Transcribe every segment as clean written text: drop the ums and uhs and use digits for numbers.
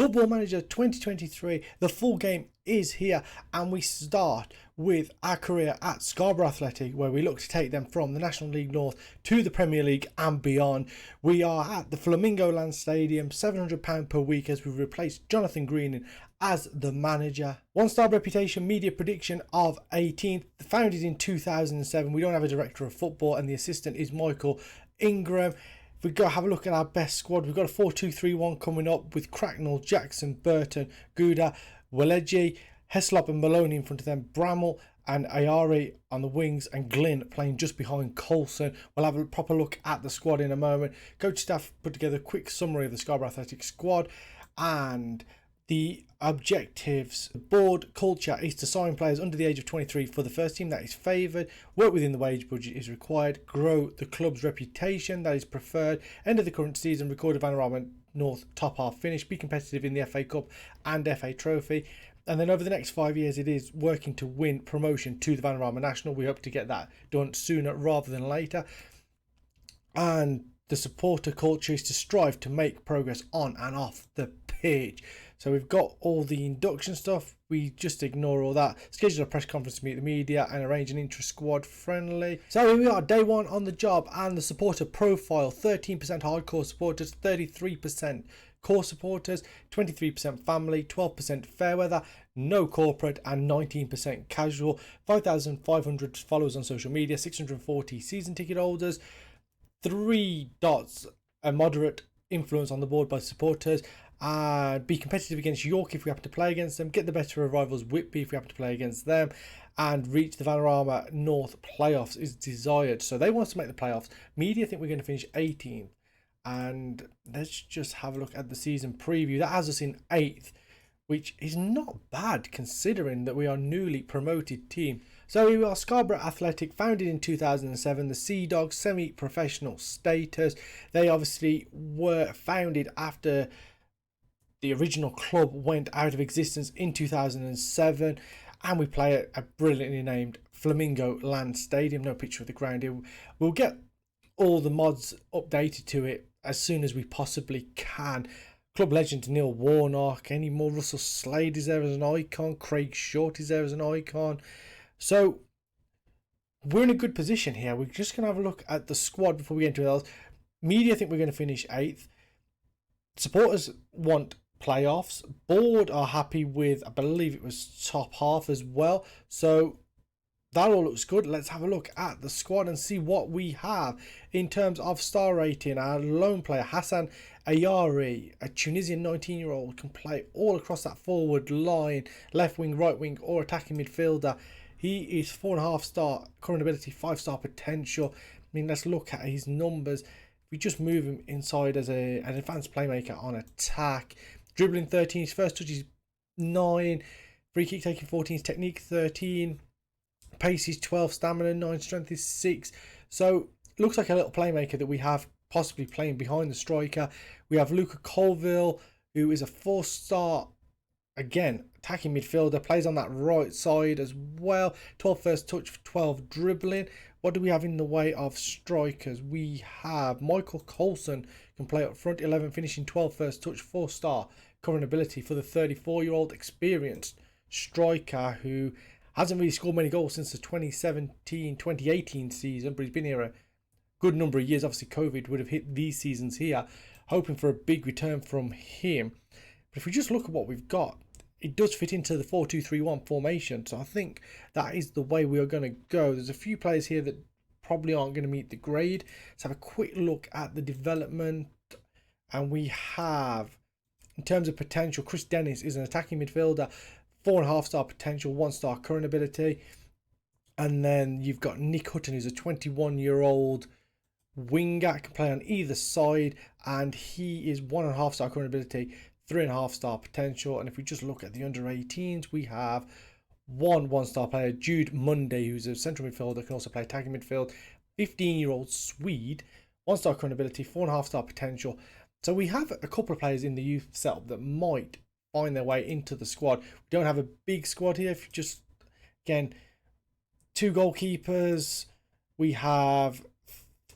Football Manager 2023, the full game is here, and we start with our career at Scarborough Athletic, where we look to take them from the National League North to the Premier League and beyond. We are at the Flamingo Land Stadium, £700 per week, as we replace Jonathan Greening as the manager. 1-star reputation, media prediction of 18th, founded in 2007. We don't have a director of football, and the assistant is Michael Ingram. If we go have a look at our best squad, we've got a 4-2-3-1 coming up with Cracknell, Jackson, Burton, Gouda, Waleji, Heslop and Maloney in front of them, Bramall and Ayari on the wings, and Glynn playing just behind Coulson. We'll have a proper look at the squad in a moment. Coach staff put together a quick summary of the Scarborough Athletic squad and the objectives. The board culture is to sign players under the age of 23 for the first team, that is favoured. Work within the wage budget is required. Grow the club's reputation, that is preferred. End of the current season, record a Vanarama North top half finish. Be competitive in the FA Cup and FA Trophy. And then over the next 5 years, it is working to win promotion to the Vanarama National. We hope to get that done sooner rather than later. And the supporter culture is to strive to make progress on and off the pitch. So we've got all the induction stuff. We just ignore all that. Schedule a press conference to meet the media and arrange an intra-squad friendly. So here we are, day one on the job, and the supporter profile: 13% hardcore supporters, 33% core supporters, 23% family, 12% fair weather, no corporate, and 19% casual. 5,500 followers on social media, 640 season ticket holders, 3 dots, a moderate influence on the board by supporters. Be competitive against York if we happen to play against them. Get the better of rivals Whitby if we happen to play against them. And reach the Vanarama North playoffs is desired. So they want us to make the playoffs. Media think we're going to finish 18th. And let's just have a look at the season preview. That has us in 8th, which is not bad considering that we are a newly promoted team. So we are Scarborough Athletic, founded in 2007, the Seadogs, semi-professional status. They obviously were founded after the original club went out of existence in 2007, and we play at a brilliantly named Flamingo Land Stadium. No picture of the ground here. We'll get all the mods updated to it as soon as we possibly can. Club legend Neil Warnock, any more Russell Slade is there as an icon, Craig Short is there as an icon. So we're in a good position here. We're just going to have a look at the squad before we get into it else. Media think we're going to finish 8th. Supporters want playoffs. Board are happy with, I believe it was top half as well. So that all looks good. Let's have a look at the squad and see what we have in terms of star rating. Our lone player, Hassan Ayari, a Tunisian 19-year-old, can play all across that forward line, left wing, right wing, or attacking midfielder. He is 4.5 star current ability, 5-star potential. I mean, let's look at his numbers. We just move him inside as an advanced playmaker on attack. Dribbling 13, his first touch is 9. Free kick taking 14, his technique 13. Pace is 12, stamina 9, strength is 6. So looks like a little playmaker that we have possibly playing behind the striker. We have Luca Colville, who is a 4-star, again, attacking midfielder, plays on that right side as well. 12 first touch, 12 dribbling. What do we have in the way of strikers? We have Michael Coulson, can play up front, 11 finishing, 12 first touch, 4-star current ability for the 34-year-old experienced striker who hasn't really scored many goals since the 2017-2018 season, but he's been here a good number of years. Obviously COVID would have hit these seasons here, hoping for a big return from him. But if we just look at what we've got, it does fit into the 4-2-3-1 formation. So I think that is the way we are going to go. There's a few players here that probably aren't going to meet the grade. Let's have a quick look at the development. And we have, in terms of potential, Chris Dennis is an attacking midfielder, 4.5-star potential, 1-star current ability. And then you've got Nick Hutton, who's a 21-year-old winger, can play on either side, and he is 1.5-star current ability, 3.5-star potential. And if we just look at the under-18s, we have one star player, Jude Munday, who's a central midfielder, can also play attacking midfield, 15-year-old Swede, 1-star current ability, 4.5-star potential. So we have a couple of players in the youth setup that might find their way into the squad. We don't have a big squad here. If you just, again, 2 goalkeepers, we have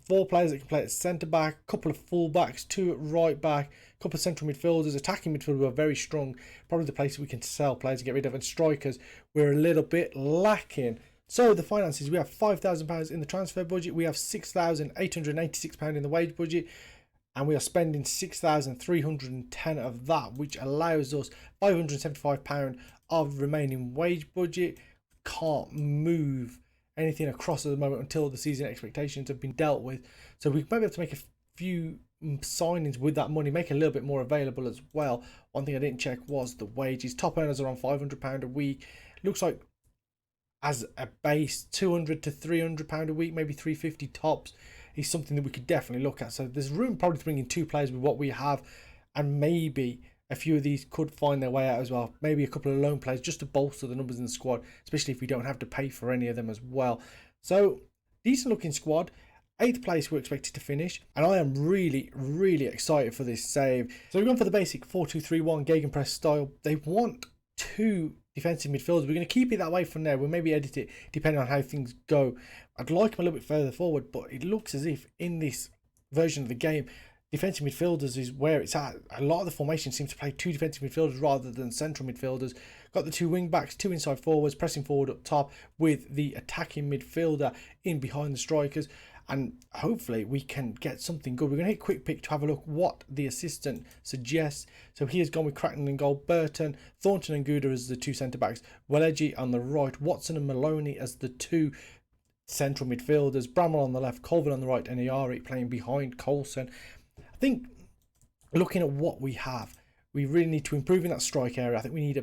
4 players that can play at centre back, a couple of full backs, 2 at right back, a couple of central midfielders, attacking midfield who are very strong, probably the place we can sell players to get rid of, and strikers we're a little bit lacking. So the finances, we have £5,000 in the transfer budget, we have £6,886 in the wage budget, and we are spending £6,310 of that, which allows us £575 of remaining wage budget. Can't move anything across at the moment until the season expectations have been dealt with. So we might be able to make a few signings with that money, make a little bit more available as well. One thing I didn't check was the wages. Top earners are on £500 a week. Looks like as a base, £200 to £300 a week, maybe £350 tops, is something that we could definitely look at. So there's room probably to bring in 2 players with what we have, and maybe a few of these could find their way out as well. Maybe a couple of loan players just to bolster the numbers in the squad, especially if we don't have to pay for any of them as well. So decent looking squad. 8th place we're expected to finish, and I am really excited for this save. So we've gone for the basic 4-2-3-1 gegenpress style. They want 2 defensive midfielders. We're going to keep it that way from there. We'll maybe edit it depending on how things go. I'd like them a little bit further forward, but it looks as if in this version of the game, defensive midfielders is where it's at. A lot of the formation seems to play 2 defensive midfielders rather than central midfielders. Got the 2 wing backs, 2 inside forwards, pressing forward up top with the attacking midfielder in behind the strikers. And hopefully we can get something good. We're going to hit quick pick to have a look what the assistant suggests. So he has gone with Cracknell in goal, Burton, Thornton and Gouda as the 2 centre-backs, Welleji on the right, Watson and Maloney as the 2 central midfielders, Bramwell on the left, Colvin on the right, and Iari playing behind Coulson. I think looking at what we have, we really need to improve in that strike area. I think we need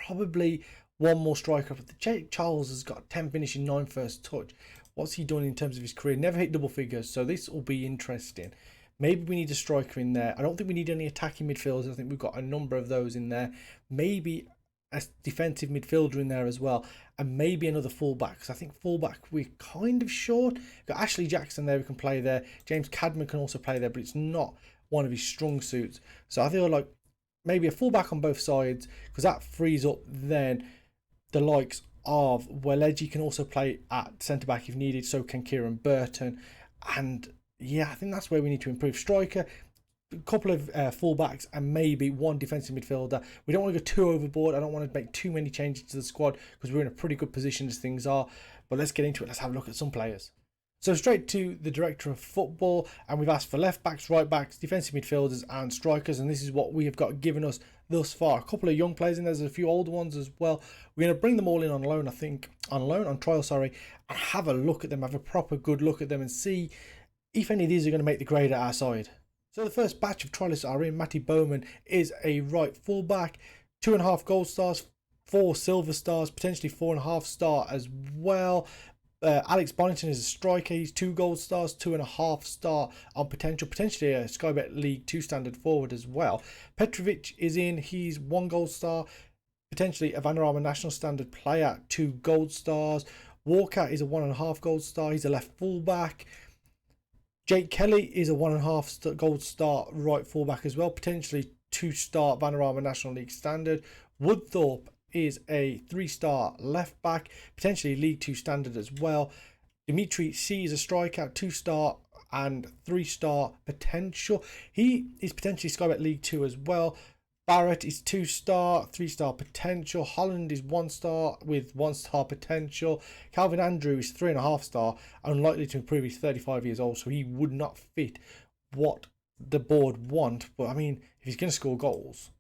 probably one more striker. But Jake Charles has got 10 finishing, 9 first touch. What's he done in terms of his career? Never hit double figures, so this will be interesting. Maybe we need a striker in there. I don't think we need any attacking midfielders. I think we've got a number of those in there. Maybe a defensive midfielder in there as well, and maybe another fullback, because I think fullback we're kind of short. We've got Ashley Jackson there who can play there. James Cadman can also play there, but it's not one of his strong suits. So I feel like maybe a fullback on both sides, because that frees up then the likes of Welleji can also play at centre back if needed. So can Kieran Burton, and yeah, I think that's where we need to improve. Striker, a couple of fullbacks, and maybe one defensive midfielder. We don't want to go too overboard. I don't want to make too many changes to the squad because we're in a pretty good position as things are. But let's get into it. Let's have a look at some players. So straight to the director of football, and we've asked for left backs, right backs, defensive midfielders and strikers, and this is what we have got given us thus far. A couple of young players in there, there's a few older ones as well. We're going to bring them all in on loan, I think, on trial, and have a look at them, have a proper good look at them and see if any of these are going to make the grade at our side. So the first batch of trialists are in. Matty Bowman is a right fullback, 2.5 gold stars, 4 silver stars, potentially 4.5 star as well. Alex Bonington is a striker. He's 2 gold stars, 2.5 star on potentially a Sky Bet League 2 standard forward as well. Petrovic is in. He's 1 gold star, potentially a Vanarama National standard player, 2 gold stars. Walker is a 1.5 gold star. He's a left fullback. Jake Kelly is a 1.5 gold star right fullback as well, potentially 2-star Vanarama National League standard. Woodthorpe is a 3-star left back, potentially League 2 standard as well. Dimitri C is a striker, 2-star and 3-star potential. He is potentially Sky Bet League 2 as well. Barrett is 2-star, 3-star potential. Holland is 1-star with 1-star potential. Calvin Andrew is 3.5 star, unlikely to improve. He's 35 years old, so he would not fit what the board want. But I mean, if he's going to score goals,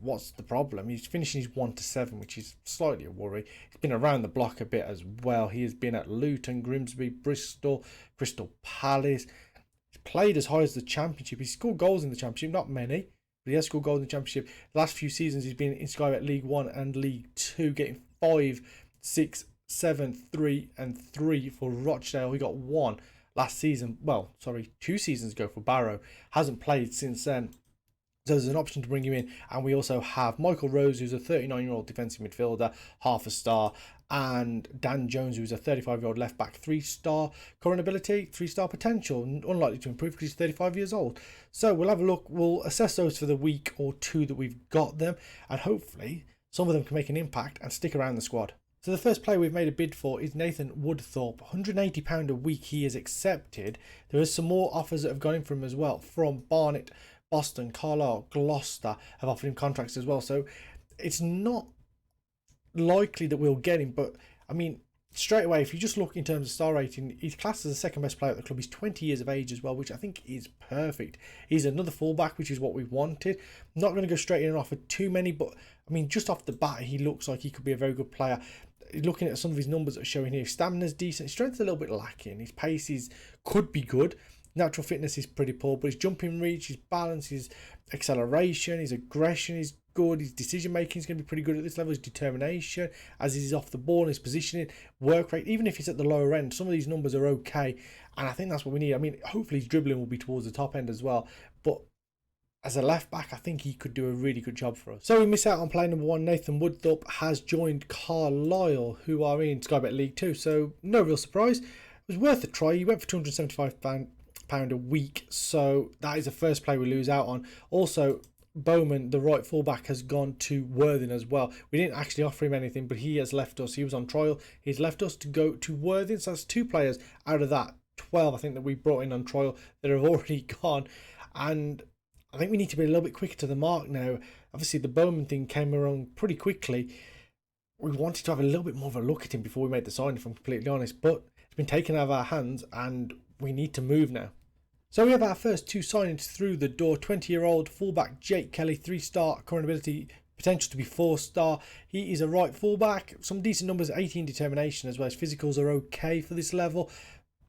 what's the problem? He's finishing his 1-7, which is slightly a worry. He's been around the block a bit as well. He has been at Luton, Grimsby, Bristol, Crystal Palace. He's played as high as the Championship. He's scored goals in the Championship, not many, but he has scored goals in the Championship. The last few seasons he's been in Sky Bet League 1 and League 2, getting 5, 6, 7, 3 and 3 for Rochdale. He got 1 last season. Well, sorry, 2 seasons ago for Barrow. Hasn't played since then. So there's an option to bring him in. And we also have Michael Rose, who's a 39-year-old defensive midfielder, 0.5 star. And Dan Jones, who's a 35-year-old left back, 3-star current ability, 3-star potential, unlikely to improve because he's 35 years old. So we'll have a look. We'll assess those for the week or 2 that we've got them. And hopefully some of them can make an impact and stick around the squad. So So the first player we've made a bid for is Nathan Woodthorpe. £180 a week he has accepted. There is some more offers that have gone in for him as well, from Barnet, Boston, Carlisle, Gloucester have offered him contracts as well. So it's not likely that we'll get him, but I mean, straight away, if you just look in terms of star rating, he's classed as the second best player at the club. He's 20 years of age as well, which I think is perfect. He's another fullback, which is what we wanted. I'm not going to go straight in and offer too many, but I mean, just off the bat, he looks like he could be a very good player. Looking at some of his numbers that are showing here, stamina's decent, his strength's a little bit lacking, his pace could be good, natural fitness is pretty poor, but his jumping reach, his balance, his acceleration, his aggression is good, his decision making is going to be pretty good at this level, his determination, as he's off the ball, his positioning, work rate, even if he's at the lower end, some of these numbers are okay, and I think that's what we need. I mean, hopefully his dribbling will be towards the top end as well, but as a left back, I think he could do a really good job for us. So we miss out on player number 1. Nathan Woodthorpe has joined Carlisle, who are in Scarborough League 2. So no real surprise. It was worth a try. He went for £275 a week. So that is the first player we lose out on. Also, Bowman, the right fullback, has gone to Worthing as well. We didn't actually offer him anything, but he has left us. He was on trial. He's left us to go to Worthing. So that's 2 players out of that 12, I think, that we brought in on trial that have already gone. And I think we need to be a little bit quicker to the mark now. Obviously, the Bowman thing came around pretty quickly. We wanted to have a little bit more of a look at him before we made the sign, if I'm completely honest. But it's been taken out of our hands and we need to move now. So we have our first 2 signings through the door. 20-year-old fullback Jake Kelly, 3-star, current ability, potential to be 4-star. He is a right fullback. Some decent numbers, 18 determination as well. His physicals are okay for this level.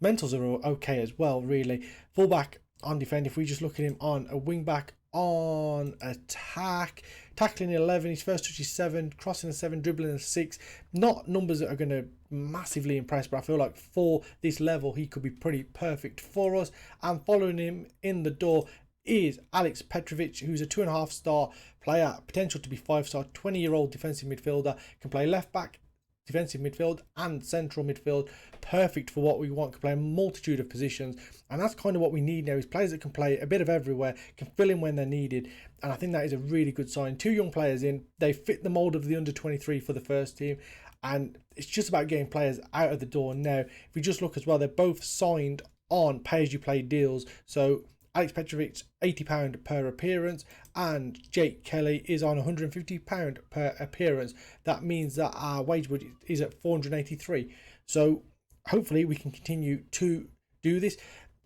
Mentals are okay as well, really. Fullback on defend, if we just look at him on a wing back, on attack, tackling 11, his first touch is 7, crossing a 7, dribbling a 6. Not numbers that are going to massively impress, but I feel like for this level he could be pretty perfect for us. And following him in the door is Alex Petrovic, who's a 2.5-star player, potential to be 5-star, 20-year-old defensive midfielder, can play left back, defensive midfield and central midfield. Perfect for what we want, can play a multitude of positions, and that's kind of what we need now, is players that can play a bit of everywhere, can fill in when they're needed, and I think that is a really good sign. 2 young players in, they fit the mould of the under-23 for the first team, and it's just about getting players out of the door now. If we just look as well, they're both signed on pay-as-you-play deals, so Alex Petrovic £80 per appearance and Jake Kelly is on £150 per appearance. That means that our wage budget is at £483. So hopefully we can continue to do this.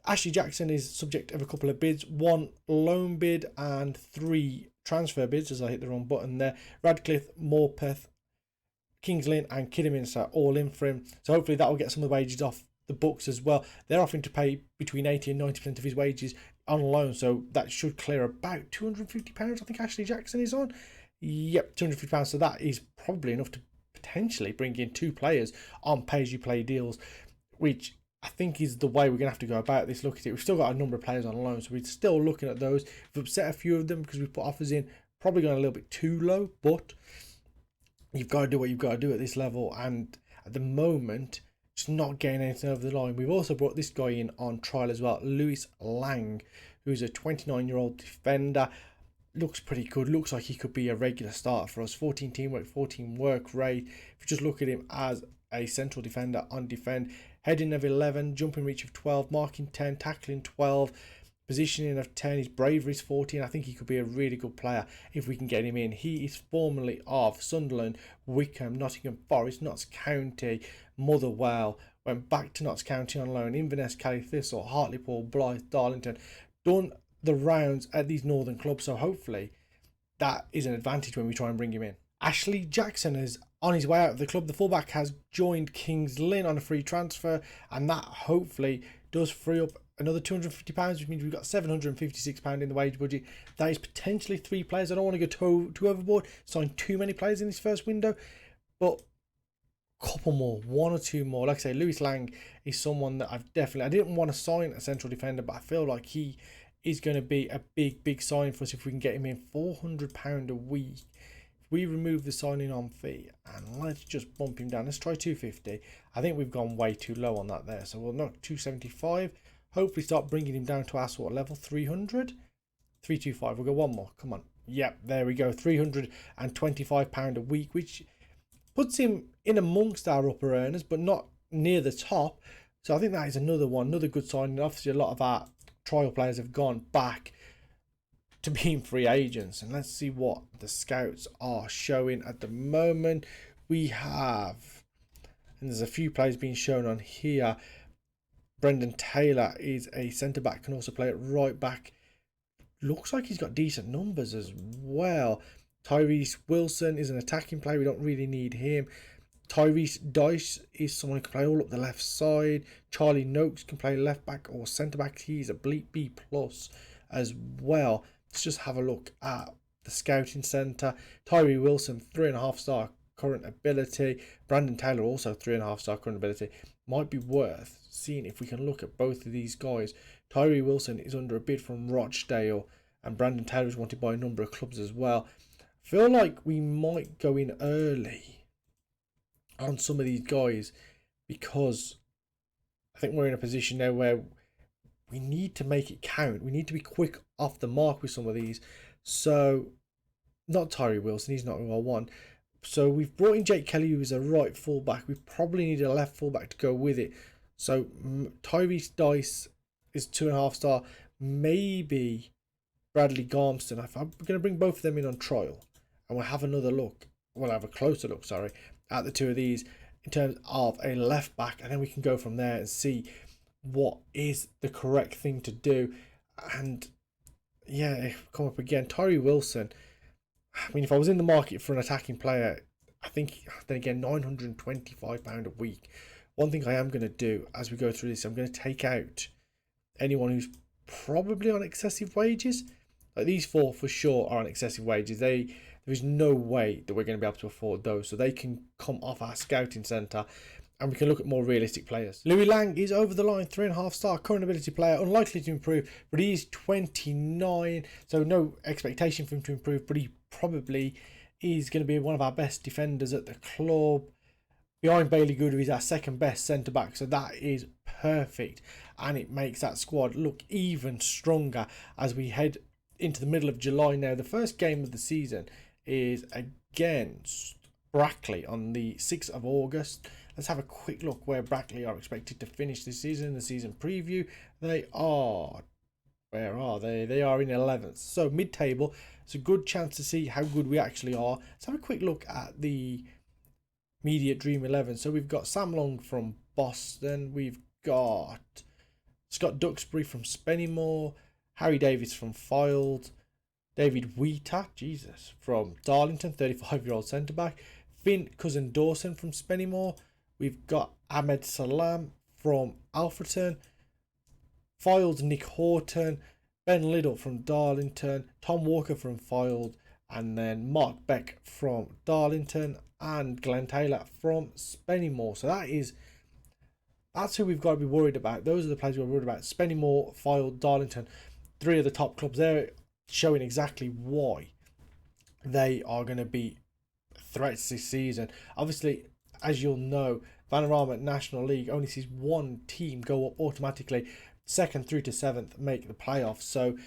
Ashley Jackson is subject of a couple of bids, 1 loan bid and 3 transfer bids, as I hit the wrong button there. Radcliffe, Morpeth, Kings Lynn and Kidderminster all in for him. So hopefully that will get some of the wages off the books as well. They're offering to pay between 80 and 90% of his wages on loan, so that should clear about £250. I think Ashley Jackson is on. Yep, £250. So that is probably enough to potentially bring in 2 players on pay-as-you-play deals, which I think is the way we're going to have to go about this. Look at it. We've still got a number of players on loan, so we're still looking at those. We've upset a few of them because we've put offers in, probably going a little bit too low, but you've got to do what you've got to do at this level, and at the moment just not getting anything over the line. We've also brought this guy in on trial as well, Lewis Lang, who's a 29-year-old defender. Looks pretty good. Looks like he could be a regular starter for us. 14 teamwork, 14 work rate. If you just look at him as a central defender on defend, heading of 11, jumping reach of 12, marking 10, tackling 12, positioning of 10, his bravery is 14. I think he could be a really good player if we can get him in. He is formerly of Sunderland, Wickham, Nottingham Forest, Notts County, Motherwell, went back to Notts County on loan, Inverness, Cali Thistle, Hartlepool, Blyth, Darlington, done the rounds at these northern clubs, so hopefully that is an advantage when we try and bring him in. Ashley Jackson is on his way out of the club. The fullback has joined Kings Lynn on a free transfer, and that hopefully does free up another £250, which means we've got £756 in the wage budget. That is potentially 3 players. I don't want to go too overboard, sign too many players in this first window, but couple more, 1 or 2 more. Like I say, Lewis Lang is someone that I didn't want to sign a central defender, but I feel like he is going to be a big sign for us if we can get him in. £400 a week. If we remove the signing on fee and let's just bump him down, let's try 250. I think we've gone way too low on that there, so we'll knock 275. Hopefully start bringing him down to our sort of level. 300, 325. We'll go 1 more. Come on. Yep, there we go. £325 a week, which puts him in amongst our upper earners, but not near the top. So I think that is another good sign. Obviously, a lot of our trial players have gone back to being free agents. And let's see what the scouts are showing at the moment. We have, and there's a few players being shown on here. Brendan Taylor is a centre-back, can also play at right-back. Looks like he's got decent numbers as well. Tyrese Wilson is an attacking player. We don't really need him. Tyrese Dice is someone who can play all up the left side. Charlie Noakes can play left back or centre back. He's a B plus as well. Let's just have a look at the scouting centre. Tyree Wilson, 3.5 star current ability. Brandon Taylor, also 3.5 star current ability. Might be worth seeing if we can look at both of these guys. Tyree Wilson is under a bid from Rochdale, and Brandon Taylor is wanted by a number of clubs as well. I feel like we might go in early on some of these guys, because I think we're in a position now where we need to make it count. We need to be quick off the mark with some of these. So, not Tyree Wilson, he's not who I want. So we've brought in Jake Kelly, who is a right fullback. We probably need a left fullback to go with it. So Tyrese Dice is 2.5 star. Maybe Bradley Garmston. I'm going to bring both of them in on trial, and we'll have another look. We'll have a closer look, at the two of these in terms of a left back, and then we can go from there and see what is the correct thing to do. And yeah, come up again, Tyree Wilson. I mean, if I was in the market for an attacking player, I think then again £925 a week. One thing I am going to do as we go through this, I'm going to take out anyone who's probably on excessive wages. Like these four for sure are on excessive wages. There is no way that we're going to be able to afford those, so they can come off our scouting centre and we can look at more realistic players. Louis Lang is over the line, 3.5 star current ability player, unlikely to improve, but he is 29, so no expectation for him to improve, but he probably is going to be one of our best defenders at the club. Behind Bailey Good, who is our second best centre back, so that is perfect, and it makes that squad look even stronger as we head into the middle of July now. The first game of the season is against Brackley on the 6th of August. Let's have a quick look where Brackley are expected to finish this season. The season preview, they are, where are they? They are in 11th, so mid-table. It's a good chance to see how good we actually are. Let's have a quick look at the immediate Dream 11. So we've got Sam Long from Boston. We've got Scott Duxbury from Spennymoor. Harry Davis from Fylde. David Wheater, from Darlington, 35-year-old centre-back. Finn Cousin-Dawson from Spennymoor. We've got Ahmed Salam from Alfreton. Fylde, Nick Horton. Ben Liddell from Darlington. Tom Walker from Fylde. And then Mark Beck from Darlington. And Glenn Taylor from Spennymoor. So that's who we've got to be worried about. Those are the players we're worried about. Spennymoor, Fylde, Darlington. 3 of the top clubs. They're showing exactly why they are going to be threats this season. Obviously, as you'll know, Vanarama National League only sees one team go up automatically. 2nd through to 7th make the playoffs. So,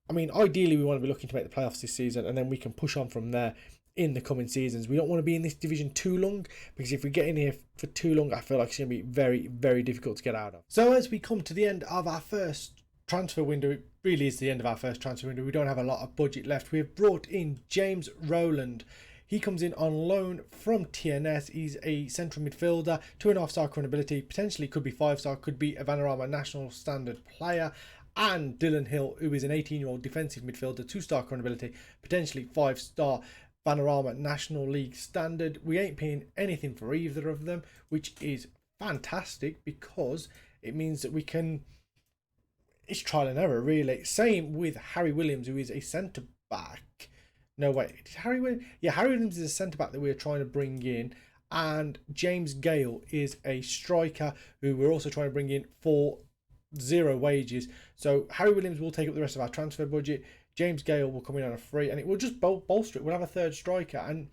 I mean, ideally we want to be looking to make the playoffs this season, and then we can push on from there in the coming seasons. We don't want to be in this division too long, because if we get in here for too long, I feel like it's going to be very, very difficult to get out of. So as we come to the end of our first transfer window, it really is the end of our first transfer window. We don't have a lot of budget left. We have brought in James Rowland. He comes in on loan from TNS. He's a central midfielder, 2.5 star current ability, potentially could be 5 star, could be a Vanarama National Standard player. And Dylan Hill, who is an 18-year-old defensive midfielder, 2 star current ability, potentially 5 star Vanarama National League Standard. We ain't paying anything for either of them, which is fantastic, because it means that we can, it's trial and error really. Same with Harry Williams, who is a centre back. No, wait, Harry Williams? Yeah, Harry Williams is a centre back that we're trying to bring in, and James Gale is a striker who we're also trying to bring in for 0 wages. So Harry Williams will take up the rest of our transfer budget. James Gale will come in on a free, and it will just bolster it. We'll have a 3rd striker, and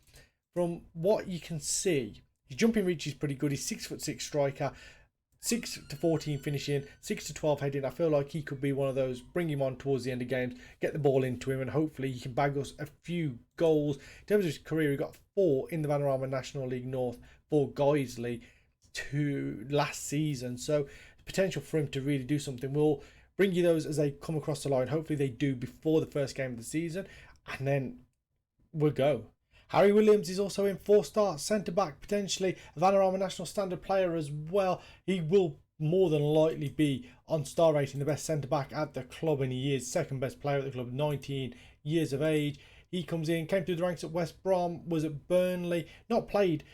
from what you can see, his jumping reach is pretty good. He's 6'6" striker. 6 to 14 finishing, 6 to 12 heading. I feel like he could be one of those. Bring him on towards the end of games, get the ball into him, and hopefully he can bag us a few goals. In terms of his career, he got 4 in the Vanarama National League North for Guiseley last season. So the potential for him to really do something. We'll bring you those as they come across the line. Hopefully they do before the first game of the season, and then we'll go. Harry Williams is also in 4-star centre-back, potentially a Vanarama National Standard player as well. He will more than likely be on star rating the best centre-back at the club, and he is second best player at the club, 19 years of age. He comes in, came through the ranks at West Brom, was at Burnley, not played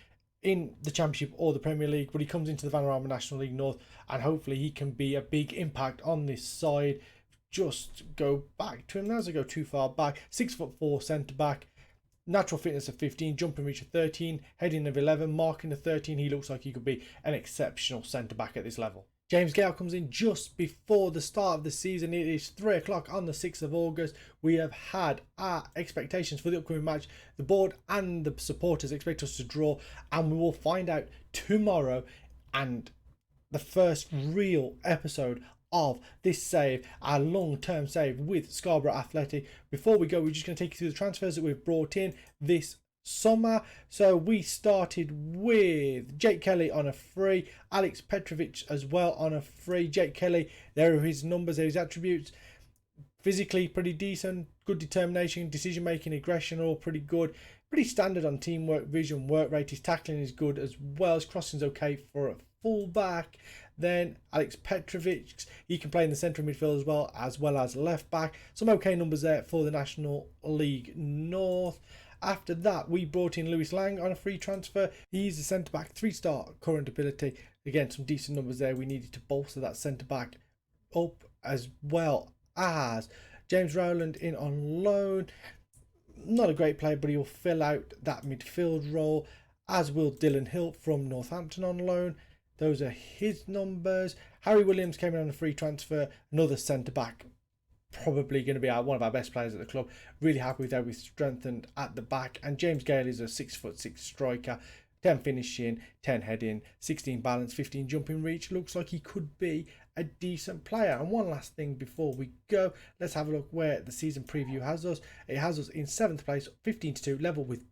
in the Championship or the Premier League, but he comes into the Vanarama National League North, and hopefully he can be a big impact on this side. Just go back to him as I go too far back. 6'4" centre-back. Natural fitness of 15, jumping reach of 13, heading of 11, marking of 13. He looks like he could be an exceptional centre-back at this level. James Gale comes in just before the start of the season. It is 3 o'clock on the 6th of August. We have had our expectations for the upcoming match. The board and the supporters expect us to draw, and we will find out tomorrow. And the first real episode of this save, our long-term save with Scarborough Athletic. Before we go, we're just going to take you through the transfers that we've brought in this summer. So we started with Jake Kelly on a free, Alex Petrovic as well on a free. Jake Kelly, there are his numbers, there are his attributes. Physically pretty decent, good determination, decision making, aggression, all pretty good. Pretty standard on teamwork, vision, work rate. His tackling is good as well. His crossing's okay for a full-back. Then Alex Petrovic, he can play in the centre of midfield as well as left back. Some okay numbers there for the National League North. After that, we brought in Lewis Lang on a free transfer. He's a centre back, 3-star current ability. Again, some decent numbers there. We needed to bolster that centre back up, as well as James Rowland in on loan. Not a great player, but he will fill out that midfield role, as will Dylan Hill from Northampton on loan. Those are his numbers. Harry Williams came in on a free transfer, another centre-back, probably going to be one of our best players at the club. Really happy with how we've strengthened at the back. And James Gale is a 6'6" striker, 10 finishing, 10 heading, 16 balance, 15 jumping reach. Looks like he could be a decent player. And one last thing before we go, let's have a look where the season preview has us. It has us in 7th place, 15-2, level with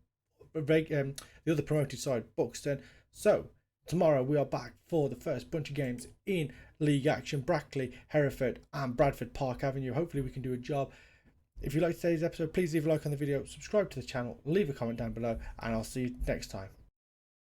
the other promoted side, Buxton. So tomorrow we are back for the first bunch of games in league action. Brackley, Hereford and Bradford Park Avenue. Hopefully we can do a job. If you like today's episode, please leave a like on the video, subscribe to the channel, leave a comment down below, and I'll see you next time.